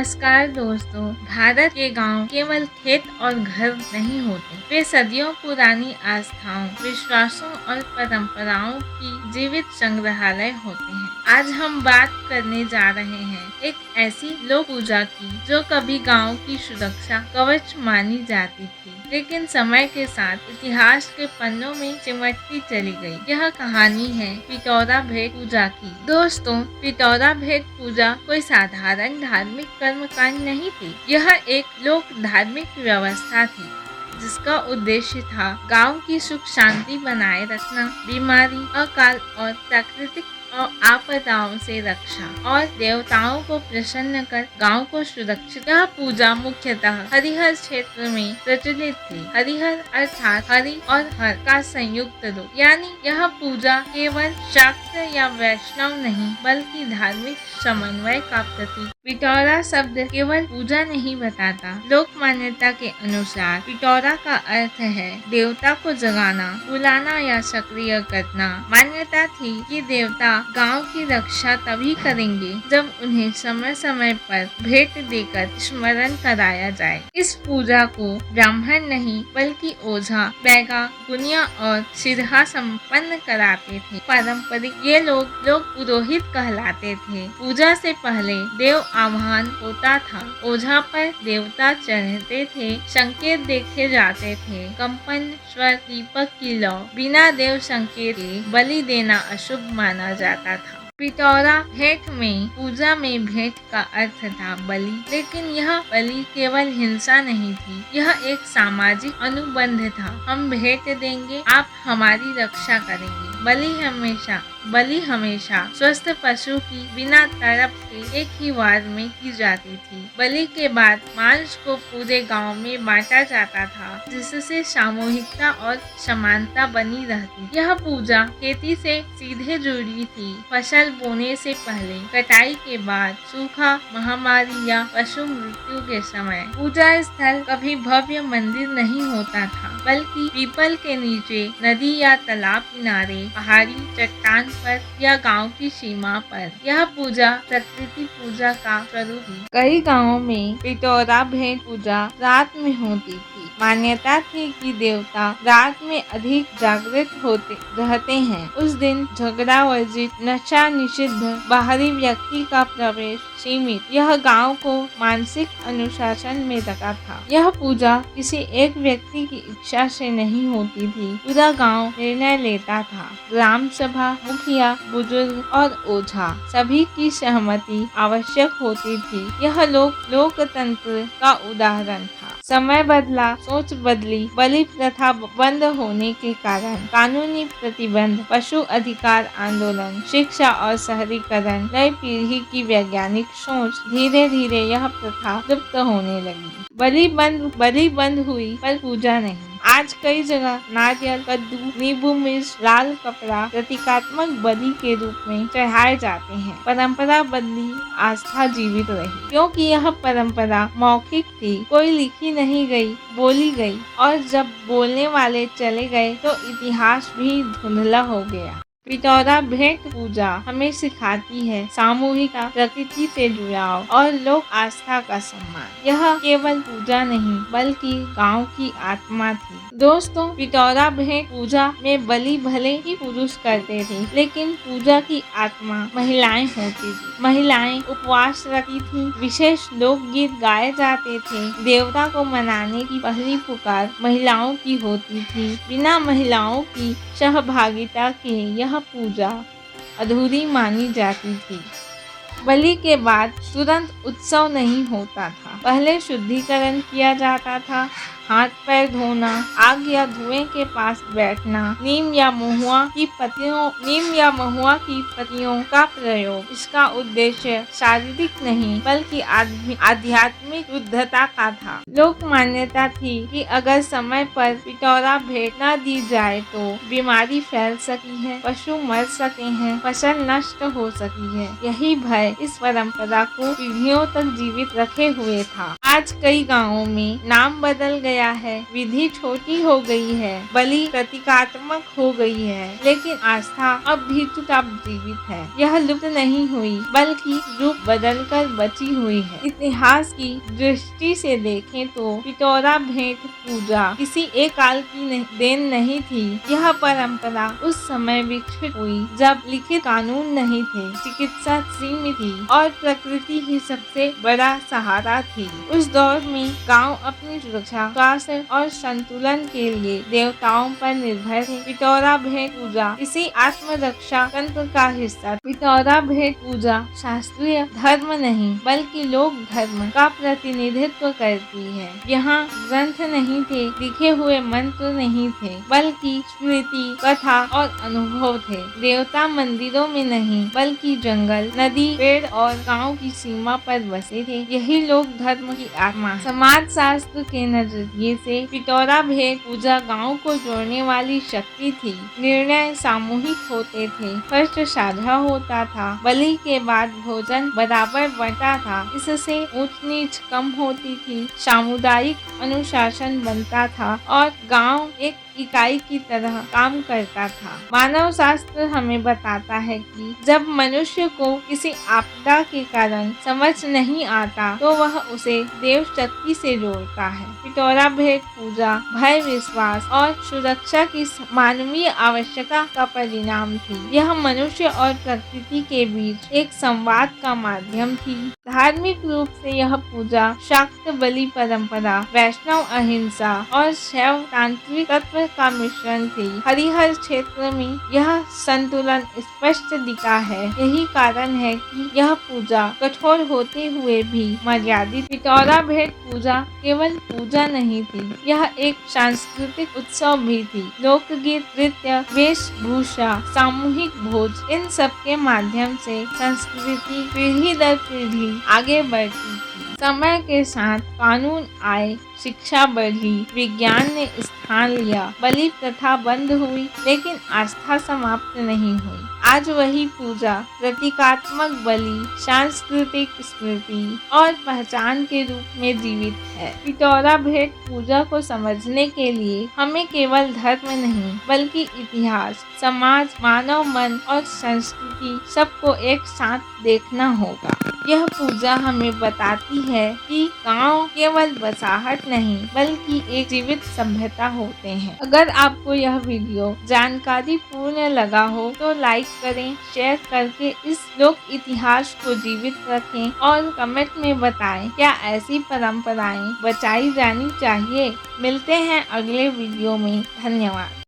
नमस्कार दोस्तों। भारत के गांव केवल खेत और घर नहीं होते, वे सदियों पुरानी आस्थाओं, विश्वासों और परंपराओं की जीवित संग्रहालय होते हैं। आज हम बात करने जा रहे हैं एक ऐसी लोक पूजा की जो कभी गांव की सुरक्षा कवच मानी जाती थी, लेकिन समय के साथ इतिहास के पन्नों में सिमटती चली गई। यह कहानी है पिटौरा भेंट पूजा की। दोस्तों, पिटौरा भेंट पूजा कोई साधारण धार्मिक कर्मकांड नहीं थी। यह एक लोक धार्मिक व्यवस्था थी जिसका उद्देश्य था गांव की सुख शांति बनाए रखना, बीमारी, अकाल और प्राकृतिक आपदाओं से रक्षा और देवताओं को प्रसन्न कर गांव को सुरक्षित। यह पूजा मुख्यतः हरिहर क्षेत्र में प्रचलित थी। हरिहर अर्थात हरि और हर का संयुक्त रूप, यानी यह पूजा केवल शाक्त या वैष्णव नहीं बल्कि धार्मिक समन्वय का प्रतीक। पिटौरा शब्द केवल पूजा नहीं बताता। लोक मान्यता के अनुसार पिटौरा का अर्थ है देवता को जगाना, बुलाना या सक्रिय करना। मान्यता थी कि देवता गांव की रक्षा तभी करेंगे जब उन्हें समय समय पर भेंट देकर स्मरण कराया जाए। इस पूजा को ब्राह्मण नहीं बल्कि ओझा, बैगा, गुनिया और सिरहा संपन्न कराते थे। पारंपरिक ये लोग पुरोहित कहलाते थे। पूजा से पहले देव आह्वान होता था। ओझा पर देवता चढ़ते थे, संकेत देखे जाते थे। कंपन, स्वर, दीपक की लौ, बिना देव संकेत के बलि देना अशुभ माना जाता था। पिटौरा भेंट में पूजा में भेंट का अर्थ था बलि, लेकिन यह बलि केवल हिंसा नहीं थी, यह एक सामाजिक अनुबंध था। हम भेंट देंगे, आप हमारी रक्षा करेंगे। बलि हमेशा स्वस्थ पशु की बिना तड़प के एक ही वार में की जाती थी। बलि के बाद मांस को पूरे गांव में बांटा जाता था, जिससे सामूहिकता और समानता बनी रहती। यह पूजा खेती से सीधे जुड़ी थी। फसल बोने से पहले, कटाई के बाद, सूखा, महामारी या पशु मृत्यु के समय पूजा स्थल कभी भव्य मंदिर नहीं होता था, बल्कि पीपल के नीचे, नदी या तालाब किनारे, पहाड़ी चट्टान पर या गांव की सीमा पर। यह पूजा प्रकृति पूजा का स्वरूप है। कई गांवों में पिटौरा भेंट पूजा रात में होती थी। मान्यता थी कि देवता रात में अधिक जागृत रहते हैं। उस दिन झगड़ा वर्जित, नशा निषिद्ध, बाहरी व्यक्ति का प्रवेश सीमित। यह गांव को मानसिक अनुशासन में रखा था। यह पूजा किसी एक व्यक्ति की इच्छा से नहीं होती थी, पूरा गांव निर्णय लेता था। ग्राम सभा, मुखिया, बुजुर्ग और ओझा सभी की सहमति आवश्यक होती थी। यह लोकतंत्र का उदाहरण था। समय बदला, सोच बदली। बलि प्रथा बंद होने के कारण कानूनी प्रतिबंध, पशु अधिकार आंदोलन, शिक्षा और शहरीकरण, नई पीढ़ी की वैज्ञानिक सोच, धीरे धीरे यह प्रथा लुप्त होने लगी। बलि बंद हुई पर पूजा नहीं। आज कई जगह नारियल, कद्दू, नींबू मिर्च, लाल कपड़ा प्रतीकात्मक बलि के रूप में चढ़ाए जाते हैं। परंपरा बदली, आस्था जीवित रही, क्योंकि यह परंपरा मौखिक थी, कोई लिखी नहीं गई, बोली गई, और जब बोलने वाले चले गए तो इतिहास भी धुंधला हो गया। पिटौरा भेंट पूजा हमें सिखाती है सामूहिकता, प्रकृति से जुड़ाव और लोक आस्था का सम्मान। यह केवल पूजा नहीं बल्कि गांव की आत्मा थी। दोस्तों, पिटौरा भेंट पूजा में बलि भले ही पुरुष करते थे, लेकिन पूजा की आत्मा महिलाएं होती थी। महिलाएं उपवास रखती थी, विशेष लोकगीत गाए जाते थे। देवता को मनाने की पहली पुकार महिलाओं की होती थी। बिना महिलाओं की सहभागिता के यह पूजा अधूरी मानी जाती थी। बलि के बाद तुरंत उत्सव नहीं होता था। पहले शुद्धिकरण किया जाता था, हाथ पैर धोना, आग या धुएं के पास बैठना, नीम या महुआ की पत्तियों का प्रयोग। इसका उद्देश्य शारीरिक नहीं बल्कि आध्यात्मिक शुद्धता का था। लोक मान्यता थी कि अगर समय पर पिटौरा भेंट न दी जाए तो बीमारी फैल सकी है, पशु मर सके हैं, फसल नष्ट हो सकी है। यही भय इस परंपरा को पीढ़ियों तक जीवित रखे हुए था। आज कई गांवों में नाम बदल गया है, विधि छोटी हो गई है, बलि प्रतीकात्मक हो गई है, लेकिन आस्था अब भी चुपचाप जीवित है। यह लुप्त नहीं हुई, बल्कि रूप बदलकर बची हुई है। इतिहास की दृष्टि से देखें तो पिटौरा भेंट पूजा किसी एक काल की देन नहीं थी। यह परंपरा उस समय विकसित हुई जब लिखित कानून नहीं थे, चिकित्सा सीमित थी और प्रकृति ही सबसे बड़ा सहारा थी। उस दौर में गांव अपनी सुरक्षा, स्वास्थ्य और संतुलन के लिए देवताओं पर निर्भर थे। पिटौरा भेंट पूजा इसी आत्मरक्षा तंत्र का हिस्सा। पिटौरा भेंट पूजा शास्त्रीय धर्म नहीं बल्कि लोक धर्म का प्रतिनिधित्व करती है। यहाँ ग्रंथ नहीं थे, लिखे हुए मंत्र नहीं थे, बल्कि स्मृति, कथा और अनुभव थे। देवता मंदिरों में नहीं बल्कि जंगल, नदी, पेड़ और गांव की सीमा पर बसे थे। यही लोक धर्म की आत्मा। समाज शास्त्र के नजरिए से पिटौरा भेंट पूजा गांव को जोड़ने वाली शक्ति थी। निर्णय सामूहिक होते थे, खर्च साझा होता था, बलि के बाद भोजन बराबर बंटा था। इससे ऊंच नीच कम होती थी, सामुदायिक अनुशासन बनता था और गांव एक इकाई की तरह काम करता था। मानव शास्त्र हमें बताता है कि जब मनुष्य को किसी आपदा के कारण समझ नहीं आता तो वह उसे देव शक्ति से जोड़ता है। पिटौरा भेंट पूजा भय, विश्वास और सुरक्षा की मानवीय आवश्यकता का परिणाम थी। यह मनुष्य और प्रकृति के बीच एक संवाद का माध्यम थी। धार्मिक रूप से यह पूजा शाक्त बलि परंपरा, वैष्णव अहिंसा और शैव तांत्रिक तत्व का मिश्रण थी। हरिहर क्षेत्र में यह संतुलन स्पष्ट दिखा है। यही कारण है कि यह पूजा कठोर होते हुए भी मर्यादित। पिटौरा भेंट पूजा केवल पूजा नहीं थी, यह एक सांस्कृतिक उत्सव भी थी। लोकगीत, नृत्य, वेशभूषा, सामूहिक भोज, इन सब के माध्यम से संस्कृति पीढ़ी दर पीढ़ी आगे बढ़ती थी। समय के साथ कानून आए, शिक्षा बढ़ी, विज्ञान ने स्थान लिया, बलि प्रथा बंद हुई, लेकिन आस्था समाप्त नहीं हुई। आज वही पूजा प्रतीकात्मक बलि, सांस्कृतिक स्मृति और पहचान के रूप में जीवित है। पिटौरा भेंट पूजा को समझने के लिए हमें केवल धर्म नहीं बल्कि इतिहास, समाज, मानव मन और संस्कृति सबको एक साथ देखना होगा। यह पूजा हमें बताती है कि गांव केवल बसाहट नहीं बल्कि एक जीवित सभ्यता होते हैं। अगर आपको यह वीडियो जानकारी पूर्ण लगा हो तो लाइक करें, शेयर करके इस लोक इतिहास को जीवित रखें और कमेंट में बताएं क्या ऐसी परंपराएं बचाई जानी चाहिए। मिलते हैं अगले वीडियो में। धन्यवाद।